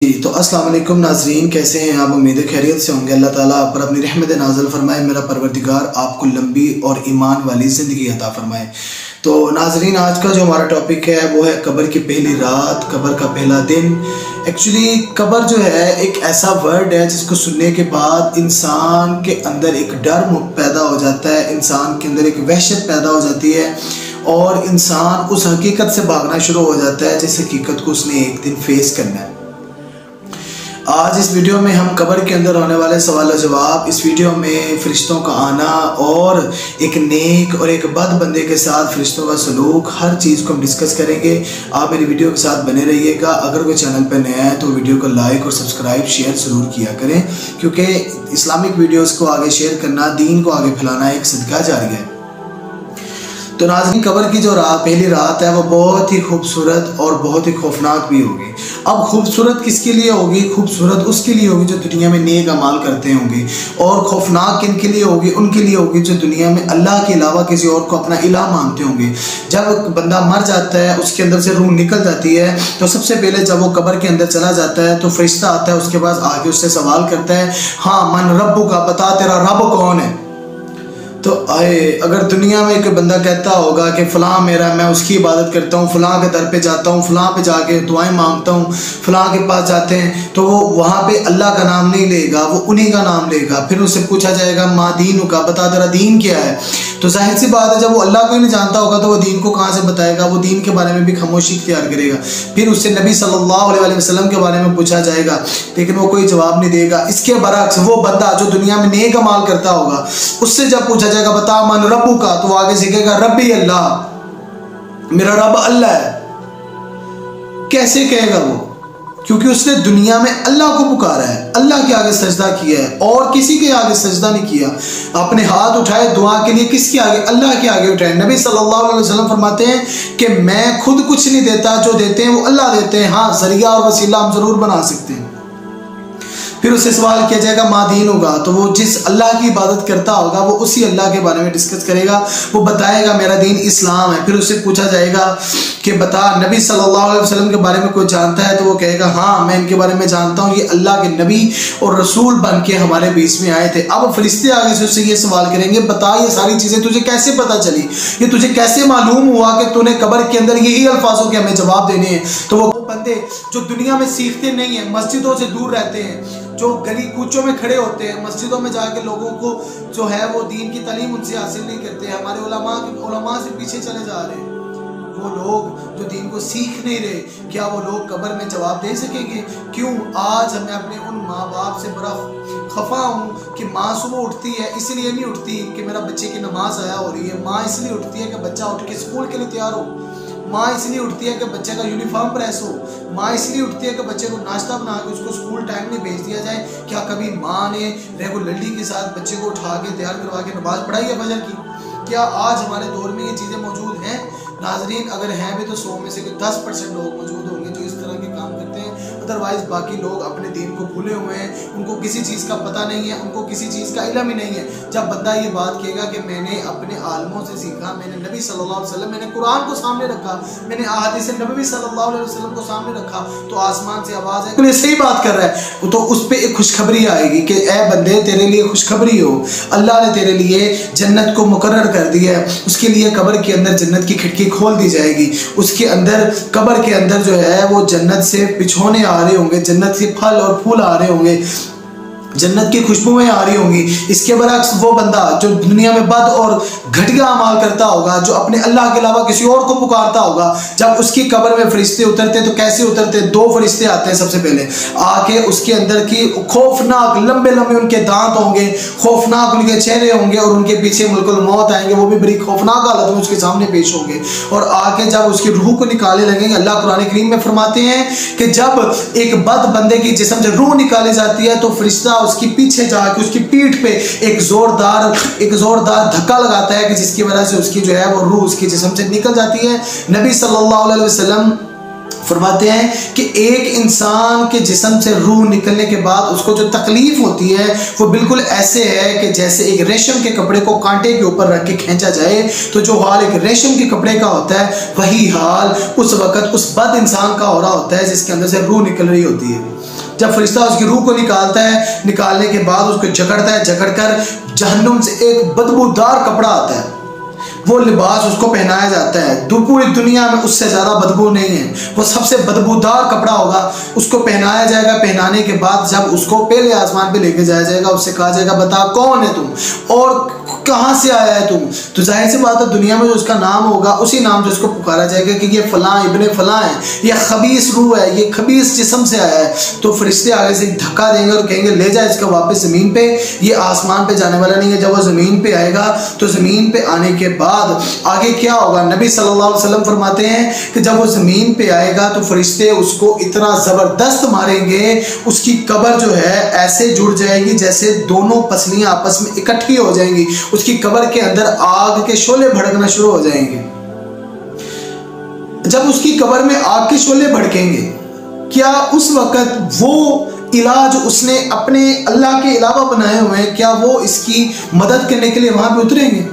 जी तो अस्सलाम वालेकुम नाजरीन, कैसे हैं आप? उम्मीद है खैरियत से होंगे। अल्लाह ताला आप पर अपनी रहमत नाज़िल फरमाए। मेरा परवरदिगार आपको लंबी और ईमान वाली ज़िंदगी अता फरमाए। तो नाजरीन, आज का जो हमारा टॉपिक है वो है कब्र की पहली रात, कब्र का पहला दिन। एक्चुअली कब्र जो है एक ऐसा वर्ड है जिसको सुनने के बाद इंसान के अंदर एक डर पैदा हो जाता है, इंसान के अंदर एक वहशत पैदा हो जाती है और इंसान उस हकीकत से भागना शुरू हो जाता है जिस हकीकत को उसने एक दिन फेस करना है। आज इस वीडियो में हम कब्र के अंदर होने वाले सवाल जवाब, इस वीडियो में फ़रिश्तों का आना और एक नेक और एक बद बंदे के साथ फ़रिश्तों का सलूक, हर चीज़ को हम डिस्कस करेंगे। आप मेरी वीडियो के साथ बने रहिएगा। अगर कोई चैनल पर नया है तो वीडियो को लाइक और सब्सक्राइब शेयर ज़रूर किया करें, क्योंकि इस्लामिक वीडियोज़ को आगे शेयर करना, दीन को आगे फैलाना एक सदका जारी है। तो नाज़रीन, कब्र की जो पहली रात है वो बहुत ही खूबसूरत और बहुत ही खौफनाक भी होगी। अब खूबसूरत किसके लिए होगी? खूबसूरत उसके लिए होगी जो दुनिया में नेक अमाल करते होंगे, और खौफनाक किन के लिए होगी? उनके लिए होगी जो दुनिया में अल्लाह के अलावा किसी और को अपना इलाह मानते होंगे। जब बंदा मर जाता है, उसके अंदर से रूह निकल जाती है, तो सबसे पहले जब वो कब्र के अंदर चला जाता है तो फरिश्ता आता है, उसके पास आके उससे सवाल करता है, हाँ मन रब्बु का, बता तेरा रब कौन है। तो अगर दुनिया में कोई बंदा कहता होगा कि फ़लाँ मेरा, मैं उसकी इबादत करता हूँ, फ़लाँ के दर पे जाता हूँ, फ़लाँ पे जाके दुआएं मांगता हूँ, फ़लाँ के पास जाते हैं, तो वो वहाँ पे अल्लाह का नाम नहीं लेगा, वो उन्हीं का नाम लेगा। फिर उससे पूछा जाएगा मा दीन का, बता तेरा दीन क्या है। तो जाहिर सी बात है, जब वो अल्लाह को ही नहीं जानता होगा तो वो दीन को कहाँ से बताएगा? वो दीन के बारे में भी खामोशी इख्तियार करेगा। फिर उससे नबी सल्लल्लाहु अलैहि वसल्लम के बारे में पूछा जाएगा, लेकिन वो कोई जवाब नहीं देगा। इसके बरअक्स वो बंदा जो दुनिया में नेक अमाल करता होगा, उससे जब पूछा जाएगा बता मन रब्बू का, तो वो आगे सीखेगा रब्बी अल्लाह, मेरा रब अल्लाह है। कैसे कहेगा वो? क्योंकि उसने दुनिया में अल्लाह को पुकारा है, अल्लाह के आगे सजदा किया है और किसी के आगे सजदा नहीं किया। अपने हाथ उठाए दुआ के लिए किसके आगे? अल्लाह के आगे उठाए। नबी सल्लल्लाहु अलैहि वसल्लम फरमाते हैं कि मैं खुद कुछ नहीं देता, जो देते हैं वो अल्लाह देते हैं। हाँ, जरिया और वसीला हम जरूर बना सकते हैं। फिर उससे सवाल किया जाएगा मा दीन होगा, तो वो जिस अल्लाह की इबादत करता होगा वो उसी अल्लाह के बारे में डिस्कस करेगा। वो बताएगा मेरा दीन इस्लाम है। फिर उससे पूछा जाएगा कि बता नबी सल्लल्लाहु अलैहि वसल्लम के बारे में कोई जानता है? तो वो कहेगा हाँ मैं इनके बारे में जानता हूँ, ये अल्लाह के नबी और रसूल बन के हमारे बीच में आए थे। अब फरिश्ते आगे से उससे ये सवाल करेंगे, बता ये सारी चीज़ें तुझे कैसे पता चली, ये तुझे कैसे मालूम हुआ कि तूने कब्र के अंदर यही अल्फाजों के हमें जवाब देने हैं? तो वो बंदे जो दुनिया में सीखते नहीं हैं, मस्जिदों से दूर रहते हैं, जो गली कूचों में खड़े होते हैं, मस्जिदों में जाके लोगों को जो है वो दीन की तालीम उनसे हासिल नहीं करते हैं, हमारे उलमा से पीछे चले जा रहे हैं, वो लोग जो दीन को सीख नहीं रहे, क्या वो लोग कब्र में जवाब दे सकेंगे? क्यों आज हमें अपने उन माँ बाप से बड़ा खफा हूँ कि माँ सुबह उठती है, इसलिए नहीं उठती कि मेरा बच्चे की नमाज आया हो रही है, माँ इसलिए उठती है कि बच्चा उठ के स्कूल के लिए तैयार हो, माँ इसलिए उठती है कि बच्चे का यूनिफॉर्म प्रेस हो, माँ इसलिए उठती है कि बच्चे को नाश्ता बना के उसको स्कूल टाइम में भेज दिया जाए। क्या कभी माँ ने रेगुलरली के साथ बच्चे को उठा के तैयार करवा के नमाज पढ़ाई है फजर की? क्या आज हमारे दौर में ये चीज़ें मौजूद हैं? नाजरीन, अगर हैं भी तो 100 में से 10% लोग मौजूद होंगे जो इस तरह के काम करते हैं। अदरवाइज बाकी लोग अपने दीन को भूले हुए हैं, उनको किसी चीज़ का पता नहीं है, उनको किसी चीज़ का इल्म ही नहीं है। जब बंदा ये बात कहेगा कि मैंने अपने आलमों से सीखा, मैंने नबी सल्लल्लाहु अलैहि वसल्लम, मैंने कुरान को सामने रखा, मैंने अहादीस नबवी सल्लल्लाहु अलैहि वसल्लम को सामने रखा, तो आसमान से आवाज़ है तो सही बात कर रहा है, तो उस पर एक खुशखबरी आएगी कि ए बंदे तेरे लिए खुशखबरी हो, अल्लाह ने तेरे लिए जन्नत को मुकर्रर कर दिया है। उसके लिए कब्र के अंदर जन्नत की खिड़की खोल दी जाएगी, उसके अंदर कब्र के अंदर जो है वो जन्नत से बिछौने आ रहे होंगे, जन्नत से फल और फूल आ रहे होंगे, जन्नत की खुशबुएं आ रही होंगी। इसके बरअक्स वो बंदा जो दुनिया में बद और घटिया अमाल करता होगा, जो अपने अल्लाह के अलावा किसी और को पुकारता होगा, जब उसकी कब्र में फरिश्ते उतरते तो कैसे उतरते? 2 फरिश्ते आते हैं सबसे पहले आके उसके अंदर की खौफनाक लंबे लंबे उनके दांत होंगे, खौफनाक उनके चेहरे होंगे और उनके पीछे मुल्कुल मौत आएंगे, वो भी बड़ी खौफनाक हालत में उसके सामने पेश होंगे। और आके जब उसकी रूह को निकाले लगेंगे, अल्लाह कुरान करीम में फरमाते हैं कि जब एक बद बंदे की जिस्म से रूह निकाली जाती है तो फरिश्ता उसकी पीछे जाके उसकी पीठ पे एक जोरदार धक्का लगाता है कि जिसकी वजह से उसकी जो है वो रूह उसके जिस्म से निकल जाती है। नबी सल्लल्लाहु अलैहि वसल्लम फरमाते हैं कि एक इंसान के जिस्म से रूह निकलने के बाद उसको जो तकलीफ होती है वो बिल्कुल ऐसे है कि जैसे एक रेशम के कपड़े को कांटे के ऊपर रख के खींचा जाए, तो जो हाल एक रेशम के कपड़े का होता है वही हाल उस वक्त उस बद इंसान का हो रहा होता है जिसके अंदर से रूह निकल रही होती है। जब फरिश्ता उसकी रूह को निकालता है, निकालने के बाद उसको जकड़ता है, जकड़कर जहन्नुम से एक बदबूदार कपड़ा आता है, वो लिबास उसको पहनाया जाता है। पूरी दुनिया में उससे ज़्यादा बदबू नहीं है, वो सबसे बदबूदार कपड़ा होगा, उसको पहनाया जाएगा। पहनाने के बाद जब उसको पहले आसमान पे लेके जाया जाएगा, उससे कहा जाएगा बता कौन है तुम और कहाँ से आया है तुम। तो जाहिर सी बात है दुनिया में जो उसका नाम होगा उसी नाम से उसको पुकारा जाएगा कि ये फलां इब्ने फलां है, ये खबीस रूह है, ये खबीस जिस्म से आया है। तो फरिश्ते आगे से धक्का देंगे और कहेंगे ले जा इसका वापस ज़मीन पे, ये आसमान पे जाने वाला नहीं है। जब वो ज़मीन पे आएगा तो ज़मीन पे आने के बाद आगे क्या होगा, नबी सल्लल्लाहु अलैहि वसल्लम फरमाते हैं कि जब वो ज़मीन पे आएगा तो फरिश्ते उसको इतना ज़बरदस्त मारेंगे, उसकी कब्र जो है ऐसे जुड़ जाएगी जैसे दोनों पसलियाँ आपस में इकट्ठी हो जाएंगी। उसकी कब्र के अंदर आग के शोले भड़कना शुरू हो जाएंगे। जब उसकी कब्र में आग के शोले भड़केंगे, क्या उस वक्त वो इलाज उसने अपने अल्लाह के अलावा बनाए हुए हैं, क्या वो इसकी मदद करने के लिए वहां पे उतरेंगे?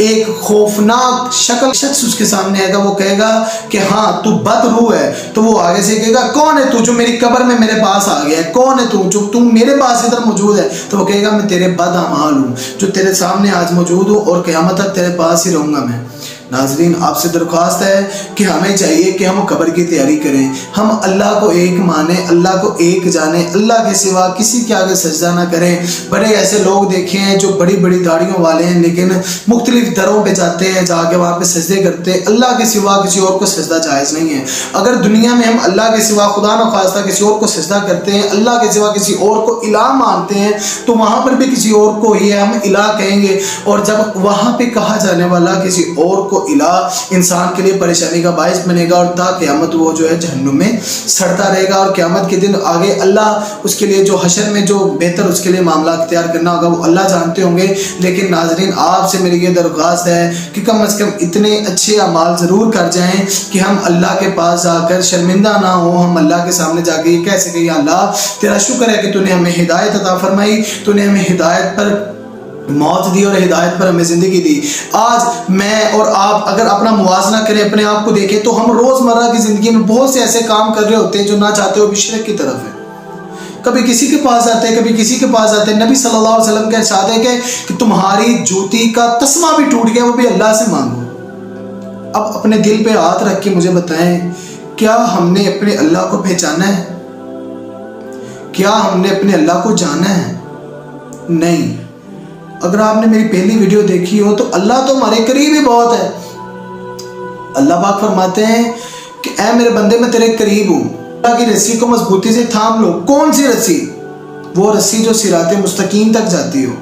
एक खौफनाक शख्स उसके सामने आएगा, वो कहेगा कि हाँ तू बदरूह है। तो वो आगे से कहेगा कौन है तू जो मेरी कब्र में मेरे पास आ गया है, कौन है तू जो तुम मेरे पास इधर मौजूद है। तो वो कहेगा मैं तेरे बदअमाल हूँ जो तेरे सामने आज मौजूद हूँ और क़यामत तक तेरे पास ही रहूँगा मैं। नाज़रीन, आपसे दरख्वास्त है कि हमें चाहिए कि हम कब्र की तैयारी करें, हम अल्लाह को एक माने, अल्लाह को एक जाने, अल्लाह के सिवा किसी के आगे सजदा ना करें। बड़े ऐसे लोग देखे हैं जो बड़ी बड़ी दाढ़ियों वाले हैं लेकिन मुख्तलिफ दरों पे जाते हैं, जाके वहाँ पे सजदे करते हैं। अल्लाह के सिवा किसी और को सजदा जायज़ नहीं है। अगर दुनिया में हम अल्लाह के सिवा खुदा न खास्ता किसी और को सजदा करते हैं, अल्लाह के सिवा किसी और को इलाह मानते हैं, तो वहाँ पर भी किसी और को ही हम इलाह कहेंगे। और जब वहाँ पे कहा जाने वाला किसी और को इलाह इंसान के लिए परेशानी का बायस बनेगा और ता क़यामत वो जो है जहन्नुम में सड़ता रहेगा। और क़यामत के दिन आगे अल्लाह उसके लिए जो हशर में जो बेहतर उसके लिए मामला इख्तियार करना होगा वो अल्लाह जानते होंगे। लेकिन नाज़रीन, आपसे मेरी ये दरख्वास्त है कि कम से कम इतने अच्छे अमाल ज़रूर कर जाएं कि हम अल्लाह के पास जाकर शर्मिंदा ना हो। हम अल्लाह के सामने जाके ये कह सकें या अल्लाह तेरा शुक्र है कि तूने हमें हिदायत अता फरमाई, तूने हमें हिदायत पर मौत दी और हिदायत पर हमें ज़िंदगी दी। आज मैं और आप अगर अपना मुवाजना करें, अपने आप को देखें, तो हम रोज़मर्रा की ज़िंदगी में बहुत से ऐसे काम कर रहे होते हैं जो ना चाहते हो भी शिर्क की तरफ है। कभी किसी के पास आते हैं, कभी किसी के पास आते हैं। नबी सल्लल्लाहु अलैहि वसल्लम का इरशाद है कि तुम्हारी जूती का तस्मा भी टूट गया, वो भी अल्लाह से मांगो। अब अपने दिल पे हाथ रख के मुझे बताएं, क्या हमने अपने अल्लाह को पहचाना है? क्या हमने अपने अल्लाह को जाना है? नहीं। अगर आपने मेरी पहली वीडियो देखी हो तो अल्लाह तो हमारे करीब ही बहुत है। अल्लाह पाक फरमाते हैं कि ऐ मेरे बंदे मैं तेरे करीब हूँ, अल्लाह की रस्सी को मजबूती से थाम लो। कौन सी रस्सी? वो रस्सी जो सिराते मुस्तकीम तक जाती हो।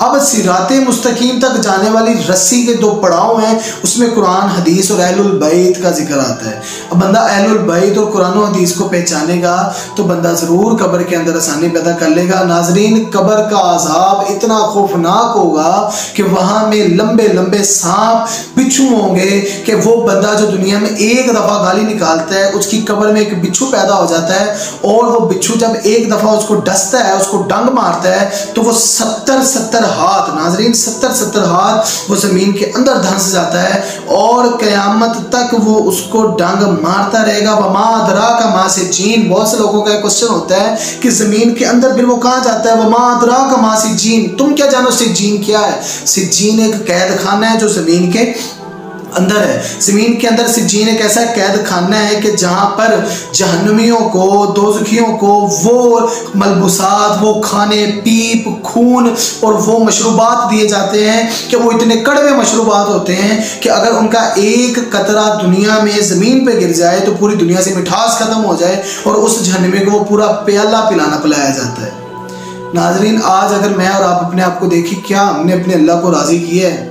अब सिराते मुस्तकीम तक जाने वाली रस्सी के दो पड़ाव हैं, उसमें कुरान हदीस और अहलुल बैत का जिक्र आता है। अब बंदा अहलुल बैत और कुरान और हदीस को पहचानेगा तो बंदा ज़रूर कब्र के अंदर आसानी पैदा कर लेगा। नाजरीन, कब्र का अजाब इतना खौफनाक होगा कि वहाँ में लंबे लंबे सांप बिच्छू होंगे कि वो बंदा जो दुनिया में एक दफ़ा गाली निकालता है उसकी कब्र में एक बिच्छू पैदा हो जाता है और वो बिच्छू जब एक दफ़ा उसको डसता है, उसको डंग मारता है, तो वो 70 हाथ, नाजरीन 70 हाथ वो जमीन के अंदर धंस जाता है और क़यामत तक वो उसको डांग मारता रहेगा। वमा अदराका मा सिज्जीन। बहुत से लोगों का क्वेश्चन होता है कि जमीन के अंदर फिर वो कहाँ जाता है? वमा अदराका मा सिज्जीन। तुम क्या जानो सिज्जीन क्या है? सिज्जीन एक कैद खाना है जो जमीन के अंदर है। ज़मीन के अंदर सिज्जीन एक ऐसा कैद खाना है कि जहाँ पर जहन्नमियों को, दोज़खियों को वो मलबूसात, वो खाने, पीप, खून और वो मशरूबात दिए जाते हैं कि वो इतने कड़वे मशरूबात होते हैं कि अगर उनका एक कतरा दुनिया में ज़मीन पे गिर जाए तो पूरी दुनिया से मिठास ख़त्म हो जाए और उस जहन्नमी को वो पूरा प्याला पिलाया जाता है। नाजरीन, आज अगर मैं और आप अपने आप को देखें, क्या हमने अपने अल्लाह को राज़ी किया है?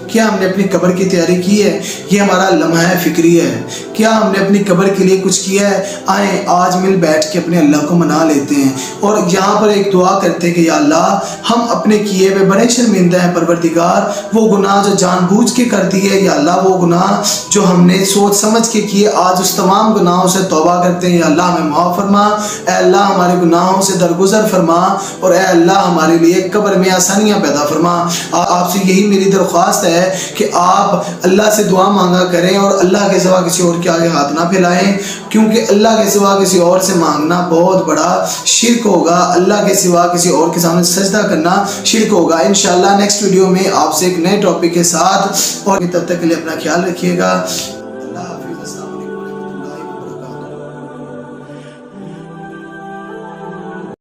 क्या हमने अपनी कब्र की तैयारी की है? ये हमारा लम्हा फिक्री है। क्या हमने अपनी कब्र के लिए कुछ किया है? आए आज मिल बैठ के अपने अल्लाह को मना लेते हैं और यहाँ पर एक दुआ करते हैं कि या अल्लाह हम अपने किए हुए बड़े शर्मिंदा हैं परवरदिगार। वो गुनाह जो जानबूझ के कर दिए, या अल्लाह वो गुनाह जो हमने सोच समझ के किए, आज उस तमाम गुनाहों से तौबा करते हैं। या अल्लाह हमें माफ़ फरमा, ए अल्लाह हमारे गुनाहों से दरगुजर फरमा और ए अल्लाह हमारे लिए कब्र में आसानियाँ पैदा फरमा। आपसे यही मेरी दरख्वास्त है है कि आप अल्लाह से दुआ मांगा करें और अल्लाह के सिवा किसी और के आगे हाथ ना फैलाएं, क्योंकि अल्लाह के सिवा किसी और से मांगना बहुत बड़ा शिर्क होगा। अल्लाह के सिवा किसी और के सामने सजदा करना शिर्क होगा। इंशाल्लाह नेक्स्ट वीडियो में आपसे एक नए टॉपिक के साथ, और तब तक के लिए अपना ख्याल रखिएगा।